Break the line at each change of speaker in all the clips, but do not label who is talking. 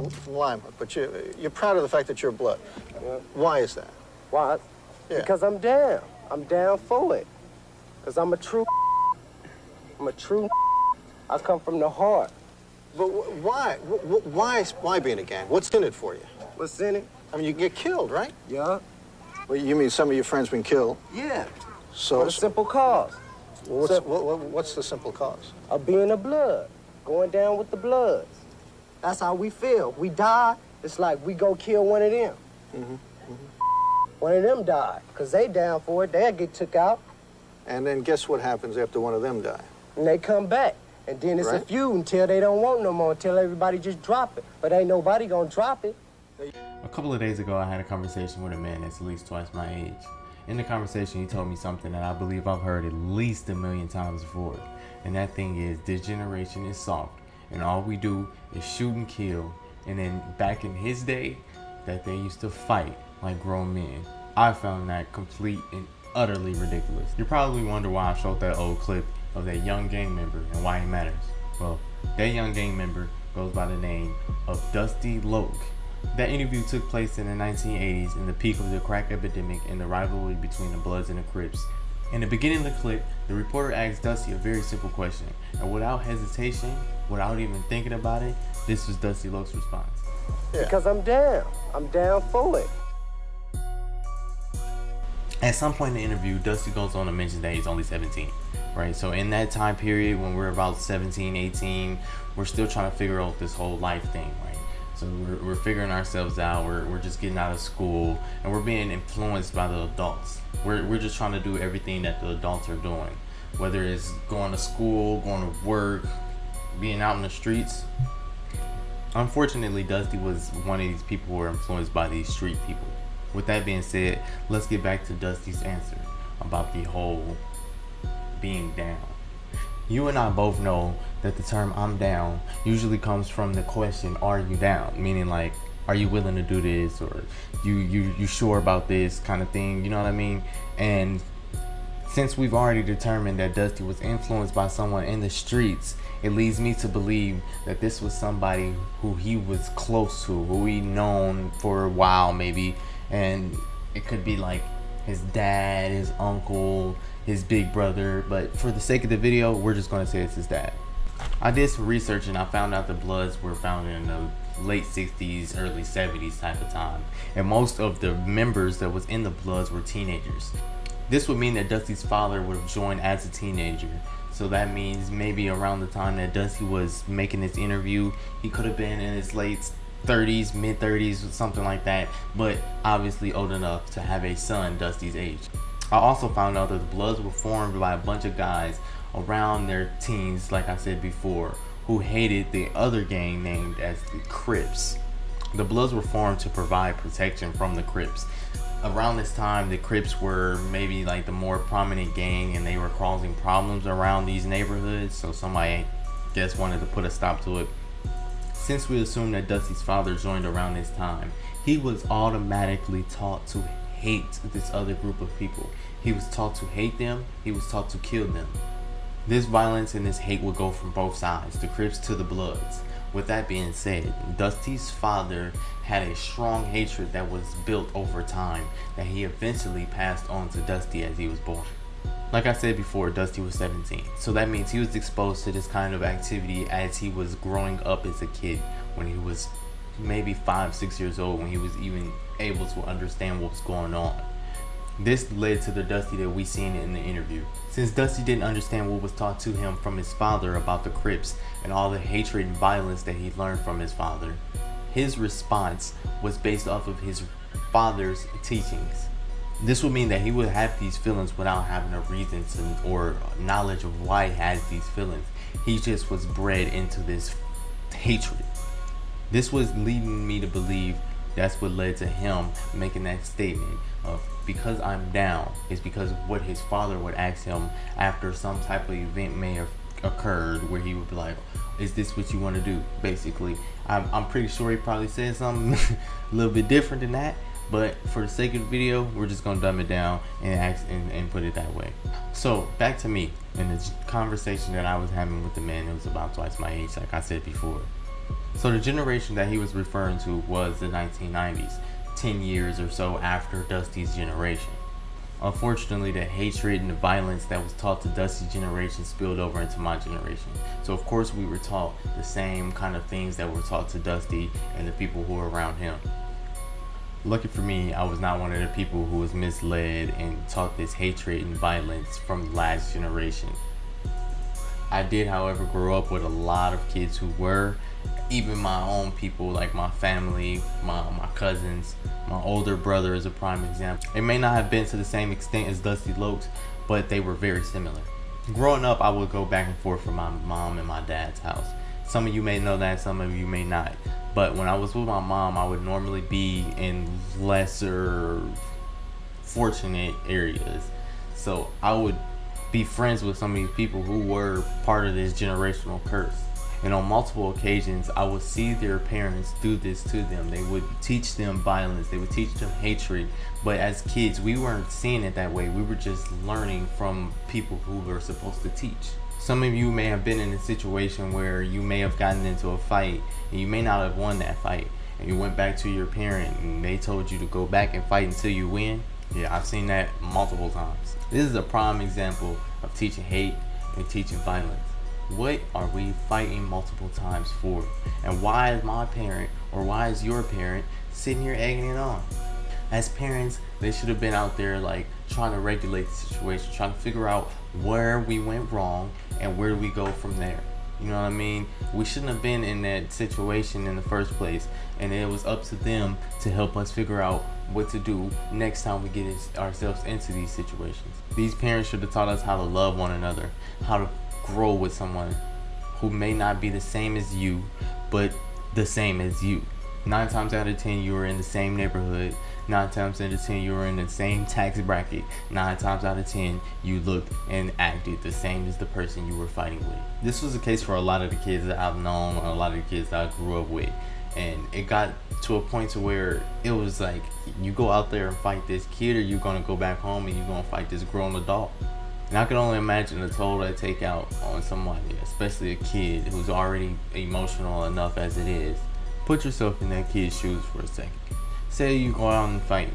from Lima, but you're proud of the fact that you're blood.
Yeah.
Why is that?
Why?
Yeah.
Because I'm down. I'm down for it. Because I'm a true. I come from the heart.
But why? Why be in a gang? What's in it for you?
What's in it?
I mean, you get killed, right?
Yeah.
Well, you mean some of your friends been killed?
Yeah.
So
For a simple cause.
What's the simple cause?
Of being a blood. Going down with the bloods. That's how we feel. We die, it's like we go kill one of them. One of them died, because they down for it. They'll get took out.
And then guess what happens after one of them die?
And they come back. And then it's a feud until they don't want no more, until everybody just drop it. But ain't nobody gonna drop it.
A couple of days ago, I had a conversation with a man that's at least twice my age. In the conversation, he told me something that I believe I've heard at least 1,000,000 times before. And that thing is, this generation is soft. And all we do is shoot and kill. And then back in his day, that they used to fight like grown men. I found that complete and utterly ridiculous. You probably wonder why I showed that old clip of that young gang member and why he matters. Well, that young gang member goes by the name of Dusty Loke. That interview took place in the 1980s in the peak of the crack epidemic and the rivalry between the Bloods and the Crips. In the beginning of the clip, the reporter asked Dusty a very simple question, and without hesitation, without even thinking about it, this was Dusty Loke's response.
Yeah.
Because I'm down. I'm down for it.
At some point in the interview, Dusty goes on to mention that he's only 17, right? So in that time period when we're about 17, 18, we're still trying to figure out this whole life thing, right? So we're figuring ourselves out, we're just getting out of school, and we're being influenced by the adults. We're just trying to do everything that the adults are doing, whether it's going to school, going to work, being out in the streets. Unfortunately, Dusty was one of these people who were influenced by these street people. With that being said, let's get back to Dusty's answer about the whole being down. You and I both know that the term "I'm down" usually comes from the question, "Are you down?" Meaning like, are you willing to do this, or you sure about this kind of thing, you know what I mean? And since we've already determined that Dusty was influenced by someone in the streets, it leads me to believe that this was somebody who he was close to, who he known for a while maybe, and it could be like his dad, his uncle, his big brother, but for the sake of the video, we're just gonna say it's his dad. I did some research and I found out the Bloods were founded in the late 60s, early 70s type of time, and most of the members that was in the Bloods were teenagers. This would mean that Dusty's father would have joined as a teenager, so that means maybe around the time that Dusty was making this interview, he could have been in his late 30s, mid 30s, or something like that, but obviously old enough to have a son Dusty's age. I also found out that the Bloods were formed by a bunch of guys around their teens, like I said before, who hated the other gang named as the Crips. The Bloods were formed to provide protection from the Crips. Around this time, the Crips were maybe like the more prominent gang, and they were causing problems around these neighborhoods, so somebody, I guess, wanted to put a stop to it. Since we assume that Dusty's father joined around this time, he was automatically taught to hate this other group of people. He was taught to hate them, he was taught to kill them. This violence and this hate would go from both sides, the Crips to the Bloods. With that being said, Dusty's father had a strong hatred that was built over time that he eventually passed on to Dusty as he was born. Like I said before, Dusty was 17, so that means he was exposed to this kind of activity as he was growing up as a kid, when he was maybe 5, 6 years old, when he was even able to understand what was going on. This led to the Dusty that we seen in the interview. Since Dusty didn't understand what was taught to him from his father about the Crips and all the hatred and violence that he learned from his father, his response was based off of his father's teachings. This would mean that he would have these feelings without having a reason to, or knowledge of why he has these feelings. He just was bred into this hatred. This was leading me to believe that's what led to him making that statement of, because I'm down, is because of what his father would ask him after some type of event may have occurred, where he would be like, is this what you want to do? Basically, I'm pretty sure he probably said something a little bit different than that, but for the sake of the video, we're just gonna dumb it down and put it that way. So back to me and the conversation that I was having with the man that was about twice my age, like I said before. So the generation that he was referring to was the 1990s, 10 years or so after Dusty's generation. Unfortunately, the hatred and the violence that was taught to Dusty's generation spilled over into my generation. So of course we were taught the same kind of things that were taught to Dusty and the people who were around him. Lucky for me, I was not one of the people who was misled and taught this hatred and violence from the last generation. I did, however, grow up with a lot of kids who were, even my own people, like my family, my cousins, my older brother is a prime example. It may not have been to the same extent as Dusty Lokes, but they were very similar. Growing up, I would go back and forth from my mom and my dad's house. Some of you may know that, some of you may not. But when I was with my mom, I would normally be in lesser fortunate areas. So I would be friends with some of these people who were part of this generational curse. And on multiple occasions, I would see their parents do this to them. They would teach them violence. They would teach them hatred. But as kids, we weren't seeing it that way. We were just learning from people who were supposed to teach. Some of you may have been in a situation where you may have gotten into a fight and you may not have won that fight. And you went back to your parent and they told you to go back and fight until you win. Yeah, I've seen that multiple times. This is a prime example of teaching hate and teaching violence. What are we fighting multiple times for? And why is my parent or why is your parent sitting here egging it on? As parents, they should have been out there like trying to regulate the situation, trying to figure out where we went wrong and where do we go from there. You know what I mean? We shouldn't have been in that situation in the first place, and it was up to them to help us figure out what to do next time we get ourselves into these situations. These parents should have taught us how to love one another, how to grow with someone who may not be the same as you, but the same as you. 9 times out of 10, you were in the same neighborhood. 9 times out of 10, you were in the same tax bracket. 9 times out of 10, you looked and acted the same as the person you were fighting with. This was the case for a lot of the kids that I've known, a lot of the kids that I grew up with. And it got to a point to where it was like, you go out there and fight this kid, or you're gonna go back home and you're gonna fight this grown adult. And I can only imagine the toll that take out on somebody, especially a kid who's already emotional enough as it is. Put yourself in that kid's shoes for a second. Say you go out and fight.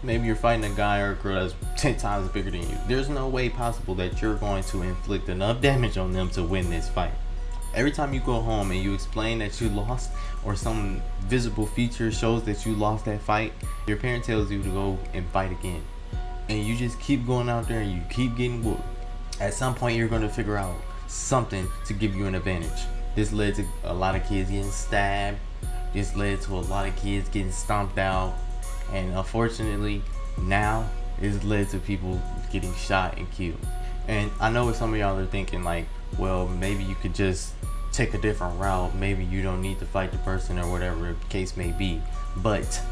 Maybe you're fighting a guy or a girl that's 10 times bigger than you. There's no way possible that you're going to inflict enough damage on them to win this fight. Every time you go home and you explain that you lost, or some visible feature shows that you lost that fight, your parent tells you to go and fight again. And you just keep going out there and you keep getting whooped. At some point, you're going to figure out something to give you an advantage. This led to a lot of kids getting stabbed. This led to a lot of kids getting stomped out. And unfortunately, now it's led to people getting shot and killed. And I know what some of y'all are thinking, like, well, maybe you could just take a different route. Maybe you don't need to fight the person or whatever the case may be. But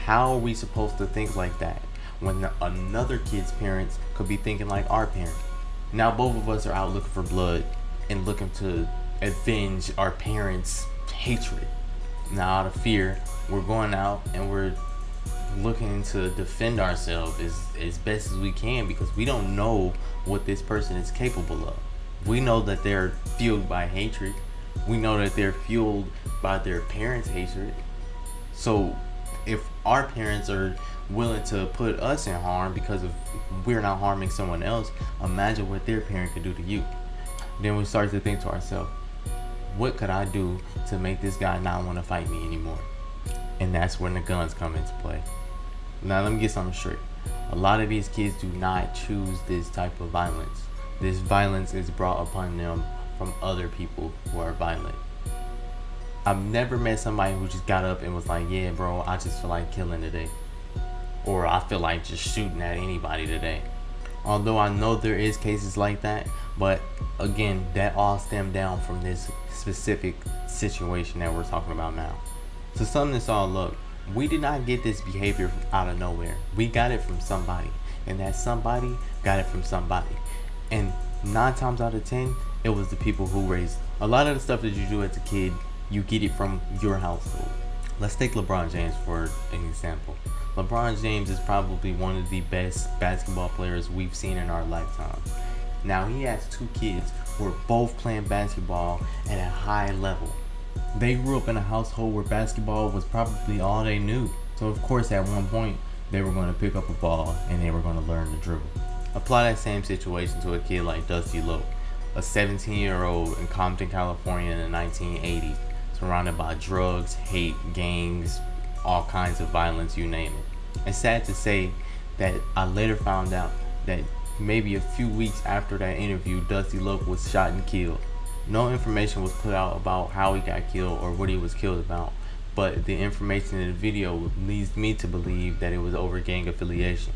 how are we supposed to think like that when another kid's parents could be thinking like our parent? Now both of us are out looking for blood and looking to avenge our parents' hatred. Now out of fear, we're going out and we're looking to defend ourselves as best as we can, because we don't know what this person is capable of. We know that they're fueled by hatred. We know that they're fueled by their parents' hatred. So if our parents are willing to put us in harm because of we're not harming someone else, imagine what their parent could do to you. Then we start to think to ourselves, what could I do to make this guy not want to fight me anymore? And that's when the guns come into play. Now let me get something straight. A lot of these kids do not choose this type of violence. This violence is brought upon them from other people who are violent. I've never met somebody who just got up and was like, yeah bro, I just feel like killing today. Or I feel like just shooting at anybody today. Although I know there is cases like that, but again, that all stemmed down from this specific situation that we're talking about now. To sum this all up, we did not get this behavior out of nowhere. We got it from somebody, and that somebody got it from somebody. And 9 times out of 10, it was the people who raised. A lot of the stuff that you do as a kid, you get it from your household. Let's take LeBron James for an example. LeBron James is probably one of the best basketball players we've seen in our lifetime. Now he has 2 kids who are both playing basketball at a high level. They grew up in a household where basketball was probably all they knew. So of course at one point, they were going to pick up a ball and they were going to learn to dribble. Apply that same situation to a kid like Dusty Lope, a 17-year-old in Compton, California in the 1980s, surrounded by drugs, hate, gangs, all kinds of violence, you name it. It's sad to say that I later found out that maybe a few weeks after that interview, Dusty Lope was shot and killed. No information was put out about how he got killed or what he was killed about, but the information in the video leads me to believe that it was over gang affiliation.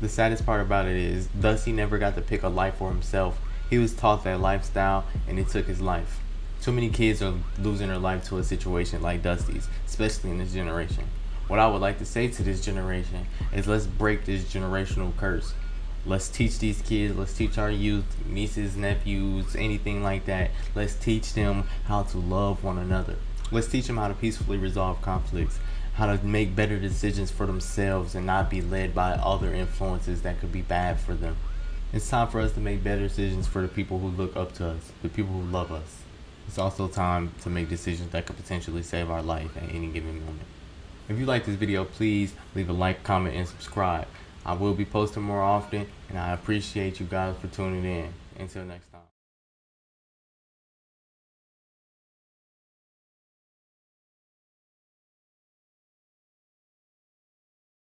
The saddest part about it is Dusty never got to pick a life for himself. He was taught that lifestyle and it took his life. Too many kids are losing their life to a situation like Dusty's, especially in this generation. What I would like to say to this generation is let's break this generational curse. Let's teach these kids, let's teach our youth, nieces, nephews, anything like that. Let's teach them how to love one another. Let's teach them how to peacefully resolve conflicts, how to make better decisions for themselves and not be led by other influences that could be bad for them. It's time for us to make better decisions for the people who look up to us, the people who love us. It's also time to make decisions that could potentially save our life at any given moment. If you like this video, please leave a like, comment, and subscribe. I will be posting more often, and I appreciate you guys for tuning in. Until next time.